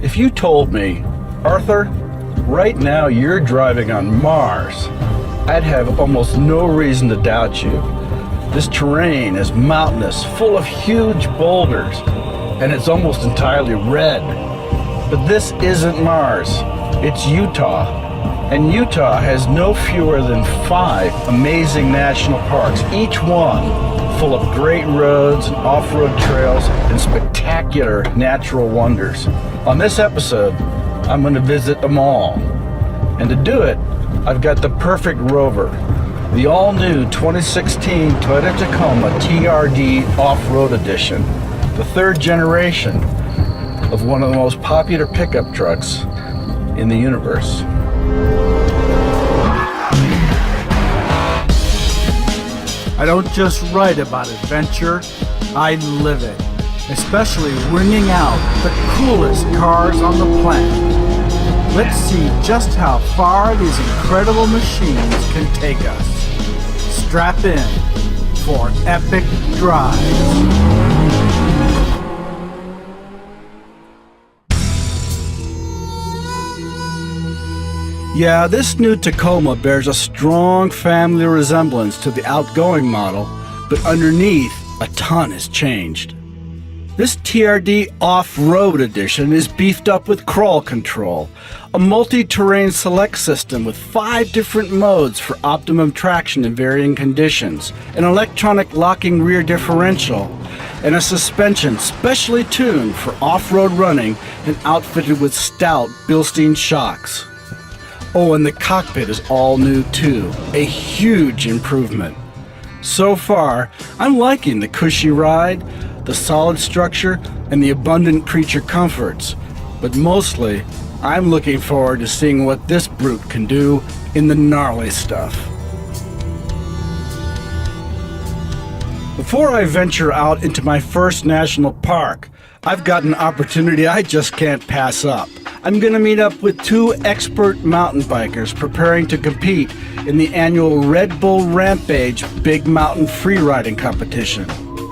If you told me, Arthur, right now you're driving on Mars, I'd have almost no reason to doubt you. This terrain is mountainous, full of huge boulders, and it's almost entirely red. But this isn't Mars, it's Utah. And Utah has no fewer than 5 amazing national parks, each one full of great roads and off-road trails and spectacular natural wonders. On this episode, I'm going to visit them all. And to do it, I've got the perfect rover, the all-new 2016 Toyota Tacoma TRD Off-Road Edition, the 3rd generation of one of the most popular pickup trucks in the universe. I don't just write about adventure, I live it. Especially wringing out the coolest cars on the planet. Let's see just how far these incredible machines can take us. Strap in for epic drives. Yeah, this new Tacoma bears a strong family resemblance to the outgoing model, but underneath, a ton has changed. This TRD Off-Road Edition is beefed up with crawl control, a multi-terrain select system with 5 different modes for optimum traction in varying conditions, an electronic locking rear differential, and a suspension specially tuned for off-road running and outfitted with stout Bilstein shocks. Oh, and the cockpit is all new too, a huge improvement. So far, I'm liking the cushy ride, the solid structure, and the abundant creature comforts. But mostly, I'm looking forward to seeing what this brute can do in the gnarly stuff. Before I venture out into my first national park, I've got an opportunity I just can't pass up. I'm going to meet up with 2 expert mountain bikers preparing to compete in the annual Red Bull Rampage Big Mountain Freeriding Competition.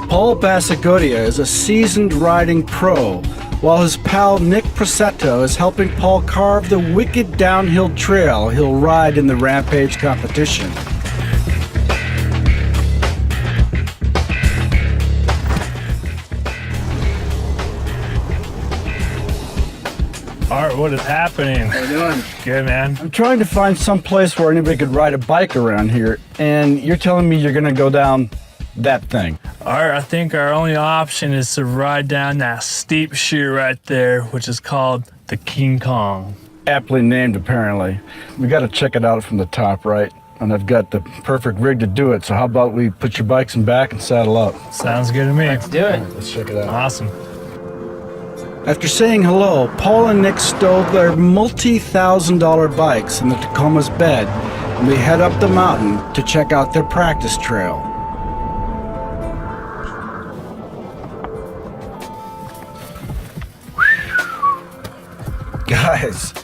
Paul Basagodia is a seasoned riding pro, while his pal Nick Prosetto is helping Paul carve the wicked downhill trail he'll ride in the Rampage competition. Art, what is happening? How you doing? Good, man. I'm trying to find some place where anybody could ride a bike around here, and you're telling me you're going to go down that thing. Art, I think our only option is to ride down that steep chute right there, which is called the King Kong. Aptly named, apparently. We got to check it out from the top, right? And I've got the perfect rig to do it, so how about we put your bikes in back and saddle up? Sounds good to me. Let's do it. Right, let's check it out. Awesome. After saying hello, Paul and Nick stowed their multi-$1,000 bikes in the Tacoma's bed, and we head up the mountain to check out their practice trail. Guys,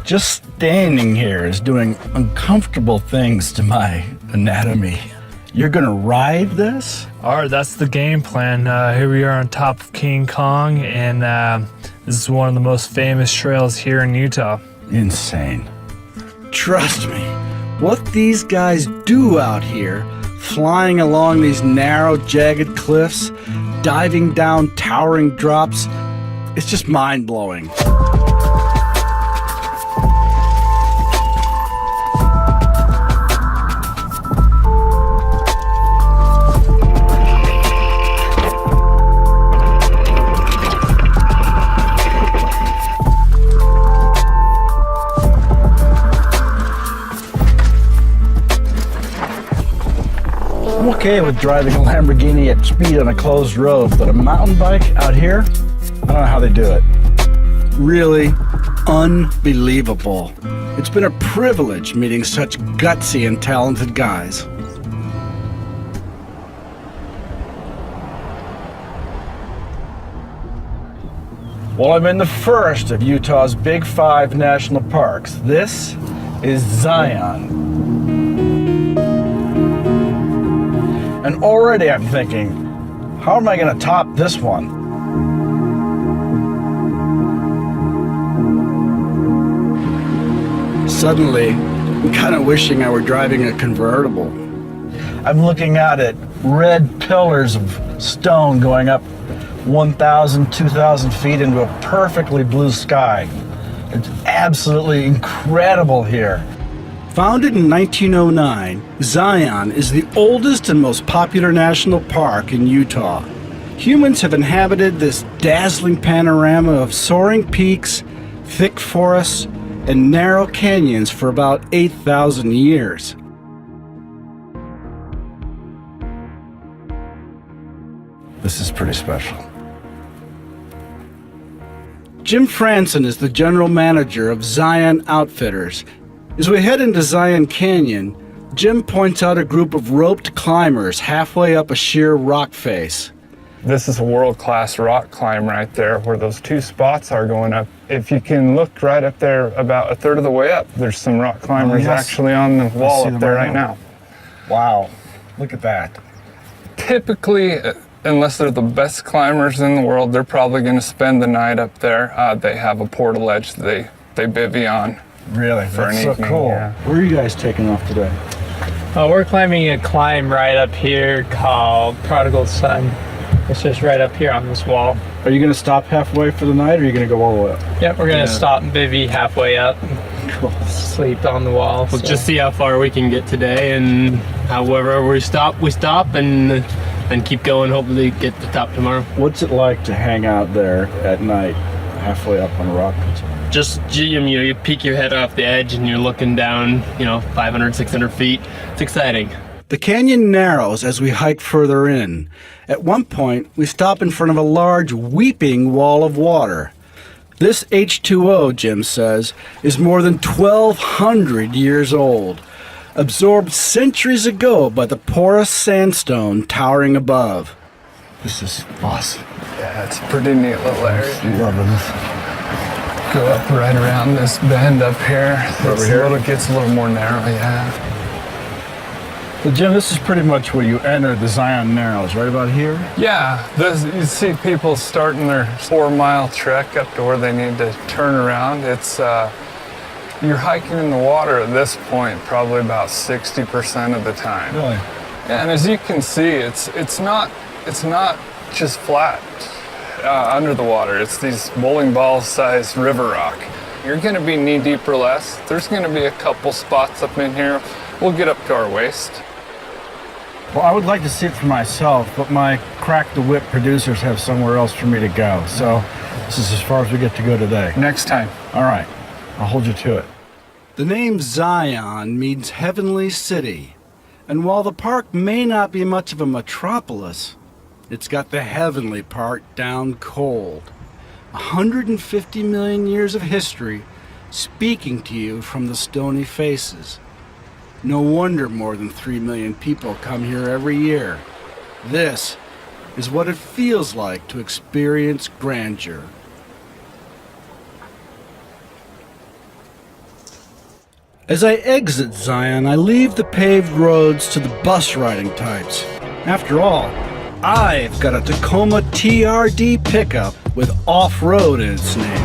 just standing here is doing uncomfortable things to my anatomy. You're gonna ride this? Art, that's the game plan. Here we are on top of King Kong, and this is one of the most famous trails here in Utah. Insane. Trust me, what these guys do out here, flying along these narrow, jagged cliffs, diving down towering drops, it's just mind-blowing. I'm okay with driving a Lamborghini at speed on a closed road, but a mountain bike out here, I don't know how they do it. Really unbelievable. It's been a privilege meeting such gutsy and talented guys. Well, I'm in the first of Utah's Big 5 national parks. This is Zion. And already I'm thinking, how am I going to top this one? Suddenly, I'm kind of wishing I were driving a convertible. I'm looking out at red pillars of stone going up 1,000, 2,000 feet into a perfectly blue sky. It's absolutely incredible here. Founded in 1909, Zion is the oldest and most popular national park in Utah. Humans have inhabited this dazzling panorama of soaring peaks, thick forests, and narrow canyons for about 8,000 years. This is pretty special. Jim Franson is the general manager of Zion Outfitters. As we head into Zion Canyon, Jim points out a group of roped climbers halfway up a sheer rock face. This is a world-class rock climb right there where those two spots are going up. If you can look right up there about a third of the way up, there's some rock climbers actually on the wall up there right now. Wow, look at that. Typically, unless they're the best climbers in the world, they're probably going to spend the night up there. They have a portal edge they bivvy on. Really? For That's an so evening, cool. yeah. Where are you guys taking off today? We're climbing a climb right up here called Prodigal Son. It's just right up here on this wall. Are you going to stop halfway for the night, or are you going to go all the way up? Yep, we're gonna stop and bivvy halfway up. Cool. Sleep on the wall. We'll just see how far we can get today, and however we stop, and keep going. Hopefully get to the top tomorrow. What's it like to hang out there at night, halfway up on a rock? Just you peek your head off the edge and you're looking down, 500, 600 feet. It's exciting. The canyon narrows as we hike further in. At one point, we stop in front of a large weeping wall of water. This H2O, Jim says, is more than 1,200 years old, absorbed centuries ago by the porous sandstone towering above. This is awesome. Yeah, it's a pretty neat little area. Loving this. Go up right around this bend up here. Over here? It gets a little more narrow, yeah. So Jim, this is pretty much where you enter the Zion Narrows, right about here? Yeah, you see people starting their 4-mile trek up to where they need to turn around. It's you're hiking in the water at this point probably about 60% of the time. Really? Yeah, and as you can see, it's not just flat under the water. It's these bowling ball sized river rock. You're going to be knee deep or less. There's going to be a couple spots up in here. We'll get up to our waist. Well, I would like to see it for myself, but my Crack the Whip producers have somewhere else for me to go. So this is as far as we get to go today. Next time. All right, I'll hold you to it. The name Zion means heavenly city. And while the park may not be much of a metropolis, it's got the heavenly part down cold. 150 million years of history speaking to you from the stony faces. No wonder more than 3 million people come here every year. This is what it feels like to experience grandeur. As I exit Zion, I leave the paved roads to the bus riding types. After all, I've got a Tacoma TRD pickup with off-road in its name.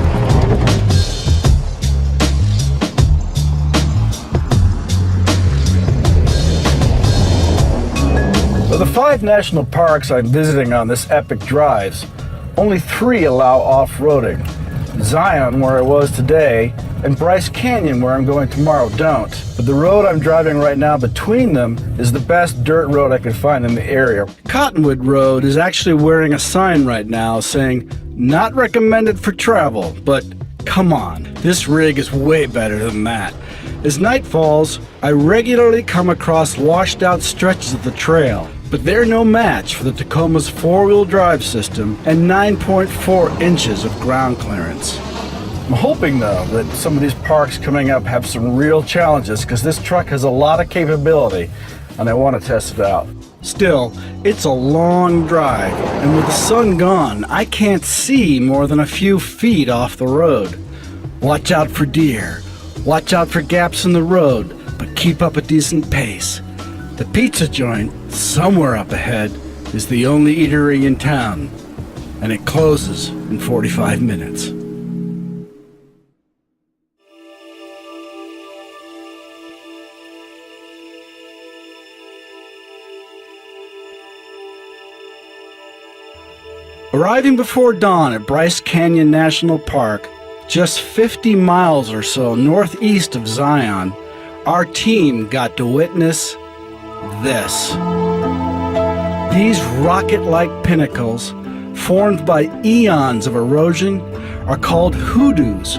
Of the 5 national parks I'm visiting on this epic drives, only 3 allow off-roading. Zion, where I was today, and Bryce Canyon, where I'm going tomorrow, don't. But the road I'm driving right now between them is the best dirt road I could find in the area. Cottonwood Road is actually wearing a sign right now saying, "Not recommended for travel," but come on, this rig is way better than that. As night falls, I regularly come across washed out stretches of the trail, but they're no match for the Tacoma's 4-wheel drive system and 9.4 inches of ground clearance. I'm hoping, though, that some of these parks coming up have some real challenges, because this truck has a lot of capability, and I want to test it out. Still, it's a long drive, and with the sun gone, I can't see more than a few feet off the road. Watch out for deer, watch out for gaps in the road, but keep up a decent pace. The pizza joint, somewhere up ahead, is the only eatery in town, and it closes in 45 minutes. Arriving before dawn at Bryce Canyon National Park, just 50 miles or so northeast of Zion, our team got to witness this. These rocket-like pinnacles, formed by eons of erosion, are called hoodoos.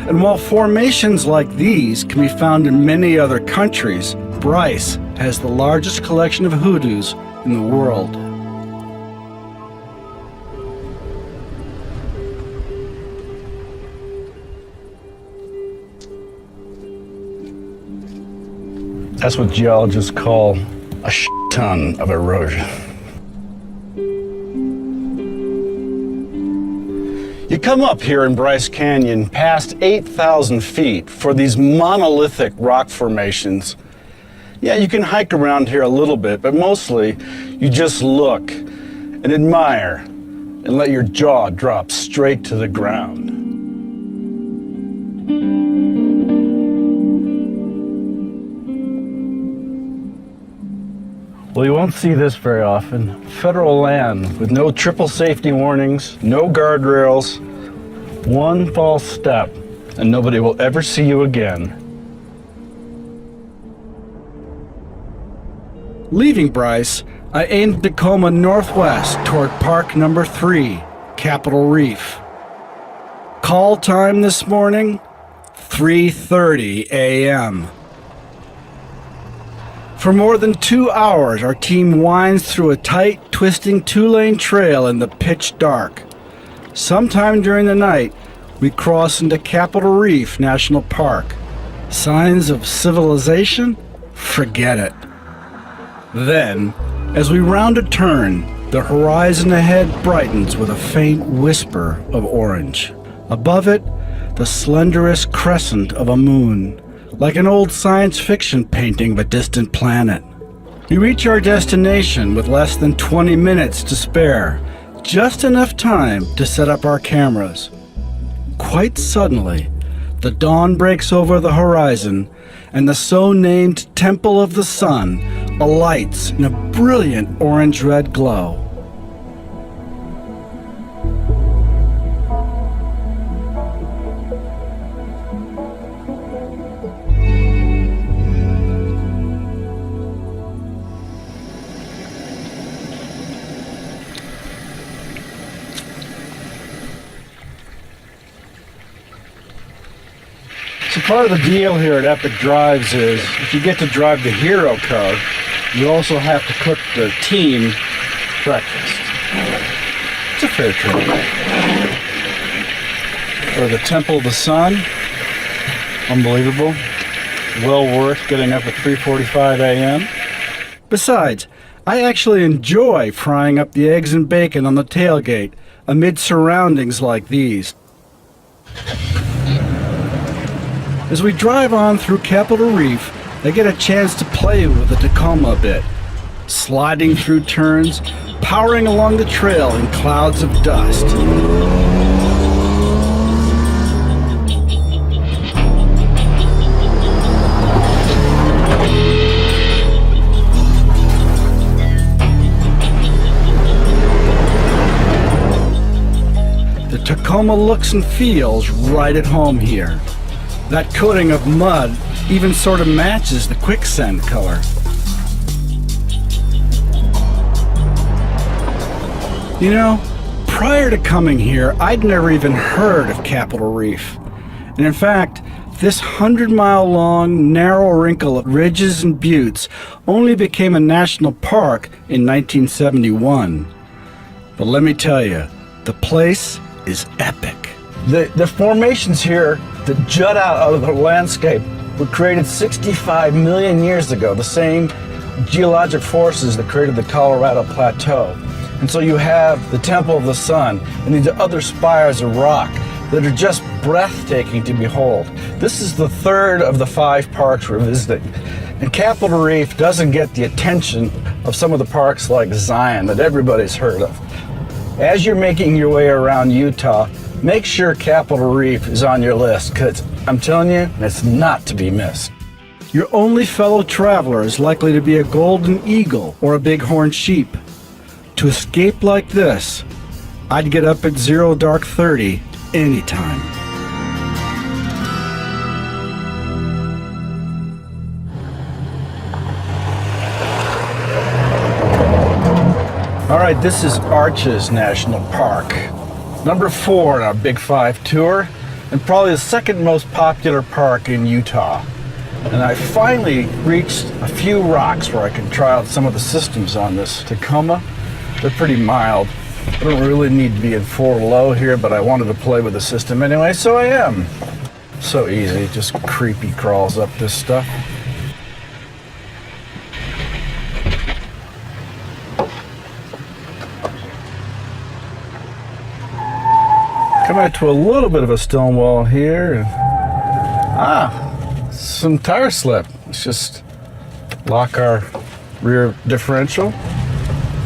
And while formations like these can be found in many other countries, Bryce has the largest collection of hoodoos in the world. That's what geologists call a ton of erosion. You come up here in Bryce Canyon past 8,000 feet for these monolithic rock formations. Yeah, you can hike around here a little bit, but mostly you just look and admire and let your jaw drop straight to the ground. Well, you won't see this very often. Federal land with no triple safety warnings, no guardrails, one false step, and nobody will ever see you again. Leaving Bryce, I aimed Tacoma northwest toward park number 3, Capitol Reef. Call time this morning, 3:30 a.m. For more than 2 hours, our team winds through a tight, twisting 2-lane trail in the pitch dark. Sometime during the night, we cross into Capitol Reef National Park. Signs of civilization? Forget it. Then, as we round a turn, the horizon ahead brightens with a faint whisper of orange. Above it, the slenderest crescent of a moon, like an old science fiction painting of a distant planet. We reach our destination with less than 20 minutes to spare, just enough time to set up our cameras. Quite suddenly, the dawn breaks over the horizon, and the so-named Temple of the Sun alights in a brilliant orange-red glow. So part of the deal here at Epic Drives is if you get to drive the hero car, you also have to cook the team breakfast. It's a fair trade. For the Temple of the Sun, unbelievable. Well worth getting up at 3:45 a.m. Besides, I actually enjoy frying up the eggs and bacon on the tailgate amid surroundings like these. As we drive on through Capitol Reef, I get a chance to play with the Tacoma a bit, sliding through turns, powering along the trail in clouds of dust. The Tacoma looks and feels right at home here. That coating of mud even sort of matches the quicksand color. You know, prior to coming here, I'd never even heard of Capitol Reef. And in fact, this 100-mile-long, narrow wrinkle of ridges and buttes only became a national park in 1971. But let me tell you, the place is epic. The formations here that jut out of the landscape were created 65 million years ago, the same geologic forces that created the Colorado Plateau. And so you have the Temple of the Sun and these other spires of rock that are just breathtaking to behold. This is the third of the 5 parks we're visiting. And Capitol Reef doesn't get the attention of some of the parks like Zion that everybody's heard of. As you're making your way around Utah, make sure Capitol Reef is on your list, because I'm telling you, it's not to be missed. Your only fellow traveler is likely to be a golden eagle or a bighorn sheep. To escape like this, I'd get up at 0 dark 30 anytime. All right, this is Arches National Park, number 4 on our Big 5 tour, and probably the second most popular park in Utah. And I finally reached a few rocks where I can try out some of the systems on this Tacoma. They're pretty mild. I don't really need to be in 4 low here, but I wanted to play with the system anyway, so I am. So easy, just creepy crawls up this stuff. Come out to a little bit of a stone wall here. Some tire slip. Let's just lock our rear differential.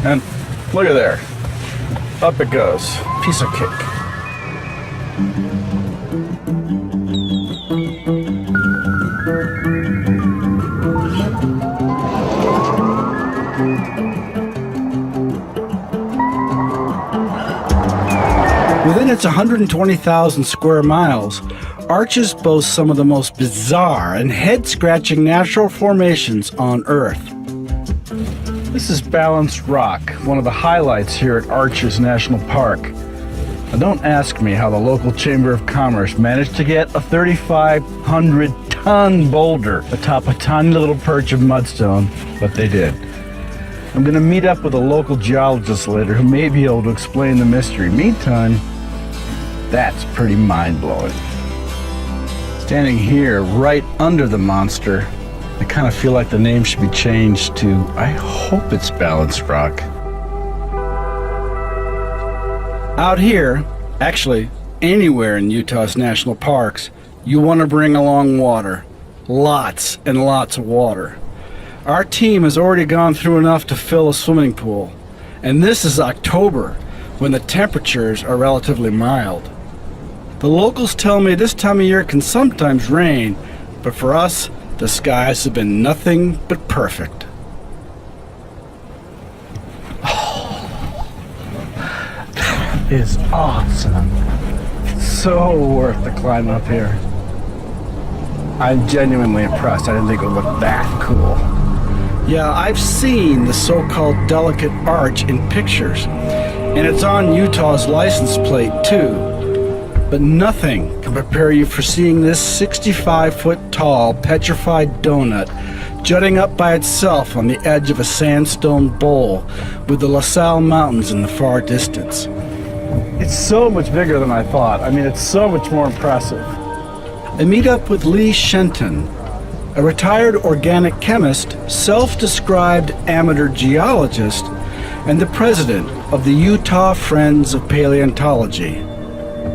And look at there. Up it goes. Piece of cake. Within its 120,000 square miles, Arches boasts some of the most bizarre and head-scratching natural formations on Earth. This is Balanced Rock, one of the highlights here at Arches National Park. Now don't ask me how the local Chamber of Commerce managed to get a 3,500-ton boulder atop a tiny little perch of mudstone, but they did. I'm going to meet up with a local geologist later who may be able to explain the mystery. Meantime, that's pretty mind-blowing. Standing here right under the monster, I kind of feel like the name should be changed to, I hope it's Balanced Rock. Out here, actually anywhere in Utah's national parks, you want to bring along water. Lots and lots of water. Our team has already gone through enough to fill a swimming pool. And this is October, when the temperatures are relatively mild. The locals tell me this time of year can sometimes rain, but for us, the skies have been nothing but perfect. Oh, that is awesome. So worth the climb up here. I'm genuinely impressed. I didn't think it would look that cool. Yeah, I've seen the so-called delicate arch in pictures, and it's on Utah's license plate too. But nothing can prepare you for seeing this 65-foot tall petrified donut jutting up by itself on the edge of a sandstone bowl with the La Salle Mountains in the far distance. It's so much bigger than I thought. I mean, it's so much more impressive. I meet up with Lee Shenton, a retired organic chemist, self-described amateur geologist, and the president of the Utah Friends of Paleontology.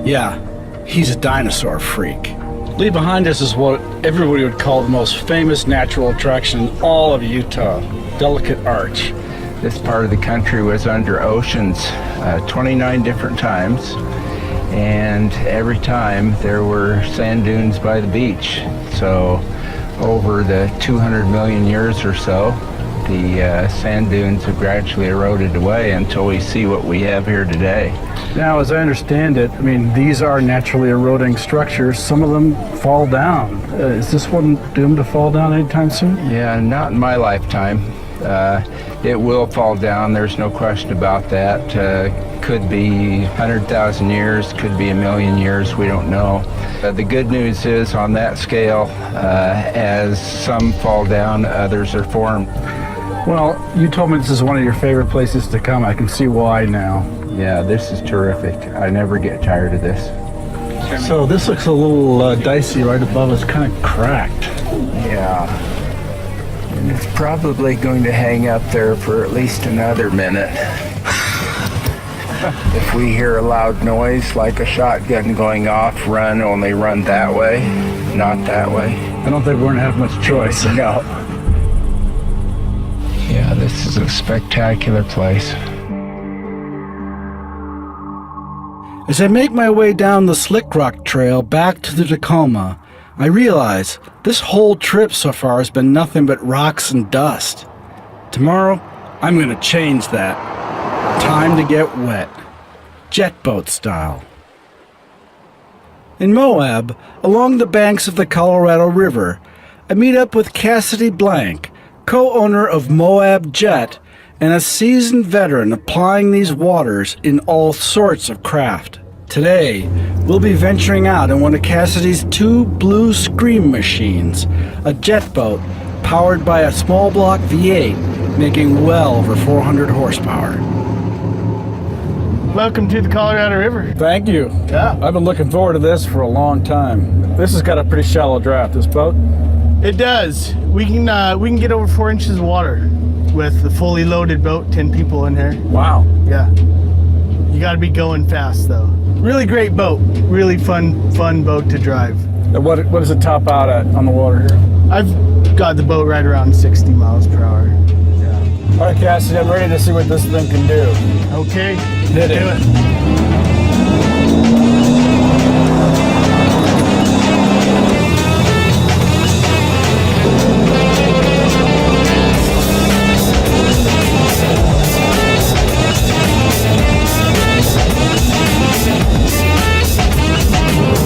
Yeah, he's a dinosaur freak. Lee, behind us is what everybody would call the most famous natural attraction in all of Utah, Delicate Arch. This part of the country was under oceans 29 different times, and every time there were sand dunes by the beach. So over the 200 million years or so, the sand dunes have gradually eroded away until we see what we have here today. Now, as I understand it, I mean, these are naturally eroding structures. Some of them fall down. Is this one doomed to fall down anytime soon? Yeah, not in my lifetime. It will fall down, there's no question about that. Could be 100,000 years, could be 1,000,000 years, we don't know. The good news is on that scale, as some fall down, others are formed. Well, you told me this is one of your favorite places to come. I can see why now. Yeah, this is terrific. I never get tired of this. So this looks a little dicey right above us, kind of cracked. Yeah. And it's probably going to hang up there for at least another minute. If we hear a loud noise like a shotgun going off, run, only run that way, not that way. I don't think we're gonna have much choice. No. Yeah, this is a spectacular place. As I make my way down the Slick Rock Trail back to the Tacoma, I realize this whole trip so far has been nothing but rocks and dust. Tomorrow, I'm going to change that. Time to get wet. jet boat style. In Moab, along the banks of the Colorado River, I meet up with Cassidy Blank, co-owner of Moab Jet and a seasoned veteran applying these waters in all sorts of craft. Today, we'll be venturing out in one of Cassidy's 2 Blue Scream machines, a jet boat powered by a small block V8, making well over 400 horsepower. Welcome to the Colorado River. Thank you. Yeah. I've been looking forward to this for a long time. This has got a pretty shallow draft, this boat. It does. We can get over 4 inches of water with the fully loaded boat, 10 people in here. Wow. Yeah. You got to be going fast though. Really great boat. Really fun boat to drive. And what does it top out at on the water here? I've got the boat right around 60 miles per hour. All right, Cassidy, I'm ready to see what this thing can do. Okay. Hit it. Do it.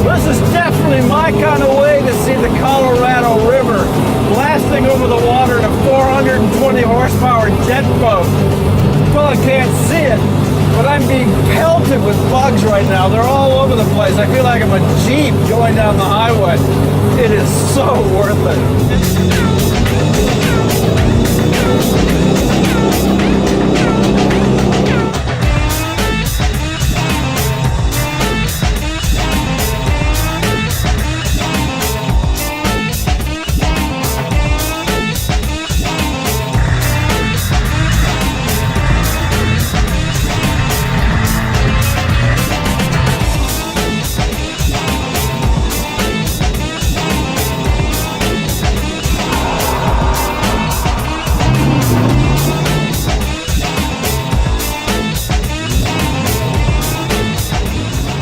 This is definitely my kind of way to see the Colorado River blasting over the water in a 420 horsepower jet boat. Well, I can't see it, but I'm being pelted with bugs right now. They're all over the place. I feel like I'm a Jeep going down the highway. It is so worth it.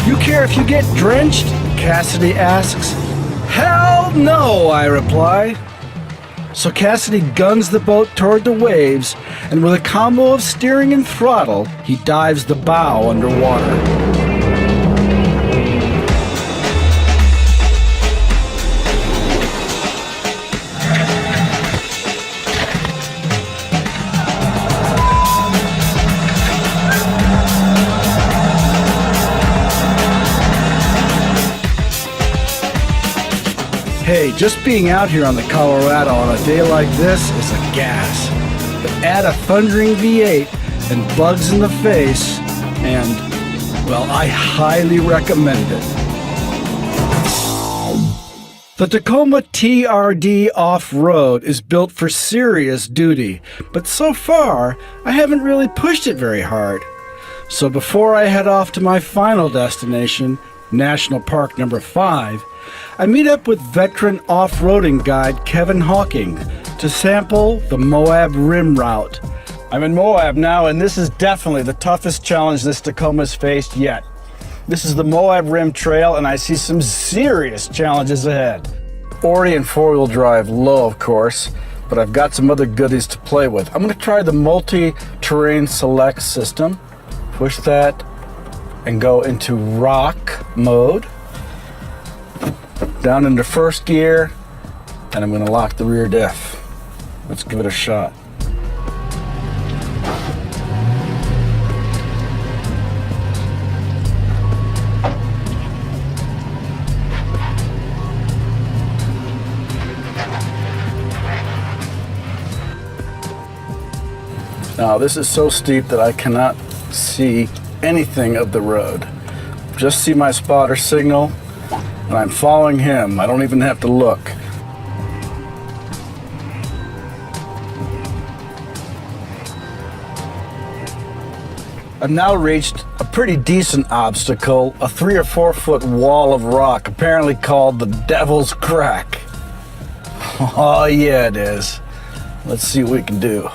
You care if you get drenched? Cassidy asks. Hell no, I reply. So Cassidy guns the boat toward the waves, and with a combo of steering and throttle, he dives the bow underwater. Hey, just being out here on the Colorado on a day like this is a gas. But add a thundering V8 and bugs in the face, and, well, I highly recommend it. The Tacoma TRD Off-Road is built for serious duty, but so far, I haven't really pushed it very hard. So before I head off to my final destination, National Park number 5, I meet up with veteran off-roading guide Kevin Hawking to sample the Moab Rim route. I'm in Moab now, and this is definitely the toughest challenge this Tacoma's faced yet. This is the Moab Rim Trail, and I see some serious challenges ahead. Already in four-wheel drive, low of course, but I've got some other goodies to play with. I'm going to try the multi-terrain select system. Push that and go into rock mode. Down into first gear, and I'm going to lock the rear diff. Let's give it a shot. Now this is so steep that I cannot see anything of the road. Just see my spotter signal, and I'm following him. I don't even have to look. I've now reached a pretty decent obstacle, a 3 or 4 foot wall of rock, apparently called the Devil's Crack. Oh yeah, it is. Let's see what we can do.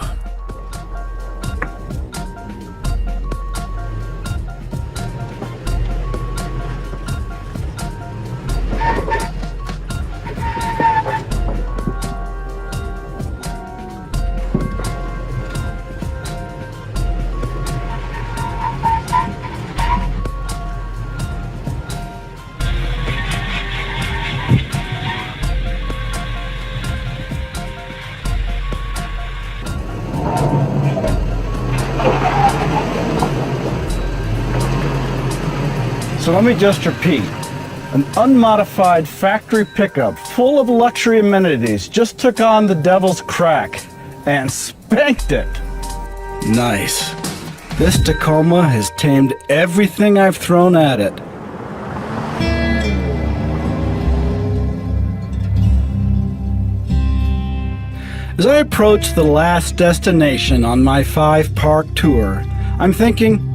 So let me just repeat. An unmodified factory pickup full of luxury amenities just took on the devil's crack and spanked it. Nice. This Tacoma has tamed everything I've thrown at it. As I approach the last destination on my 5-park tour, I'm thinking,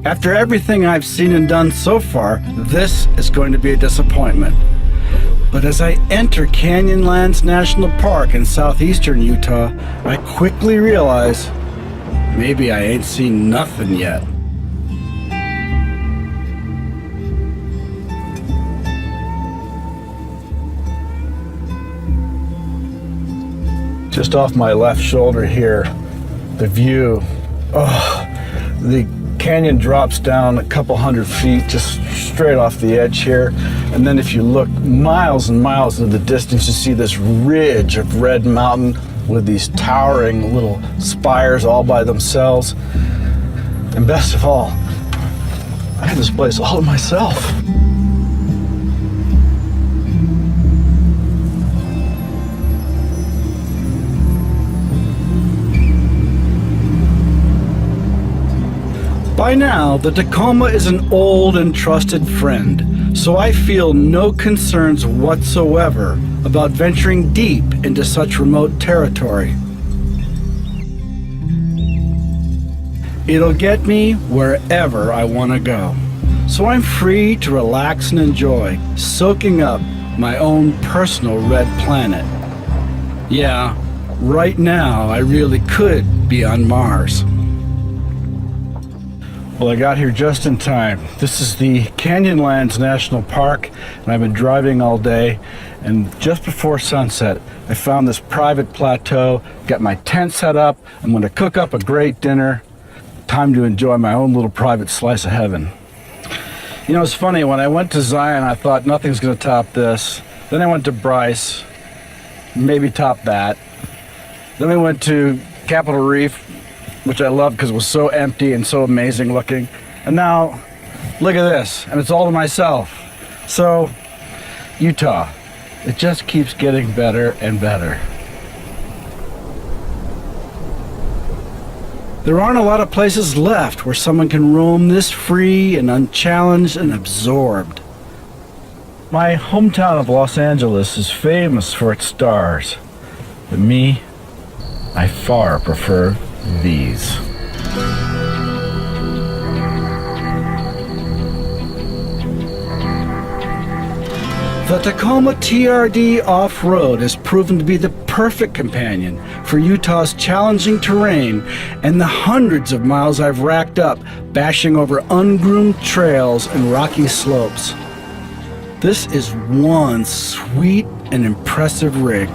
after everything I've seen and done so far, this is going to be a disappointment. But as I enter Canyonlands National Park in southeastern Utah, I quickly realize maybe I ain't seen nothing yet. Just off my left shoulder here, the view, the canyon drops down a couple hundred feet just straight off the edge here. And then if you look miles and miles into the distance, you see this ridge of red mountain with these towering little spires all by themselves. And best of all, I have this place all to myself. By now, the Tacoma is an old and trusted friend, so I feel no concerns whatsoever about venturing deep into such remote territory. It'll get me wherever I want to go, so I'm free to relax and enjoy, soaking up my own personal red planet. Yeah, right now I really could be on Mars. Well, I got here just in time. This is the Canyonlands National Park, and I've been driving all day. And just before sunset, I found this private plateau, got my tent set up. I'm going to cook up a great dinner. Time to enjoy my own little private slice of heaven. You know, it's funny, when I went to Zion, I thought nothing's going to top this. Then I went to Bryce, maybe top that. Then we went to Capitol Reef, which I loved because it was so empty and so amazing looking. And now, look at this, and it's all to myself. So, Utah, it just keeps getting better and better. There aren't a lot of places left where someone can roam this free and unchallenged and absorbed. My hometown of Los Angeles is famous for its stars, but me, I far prefer these. The Tacoma TRD Off-Road has proven to be the perfect companion for Utah's challenging terrain and the hundreds of miles I've racked up bashing over ungroomed trails and rocky slopes. This is one sweet and impressive rig.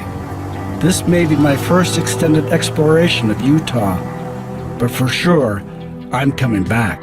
This may be my first extended exploration of Utah, but for sure, I'm coming back.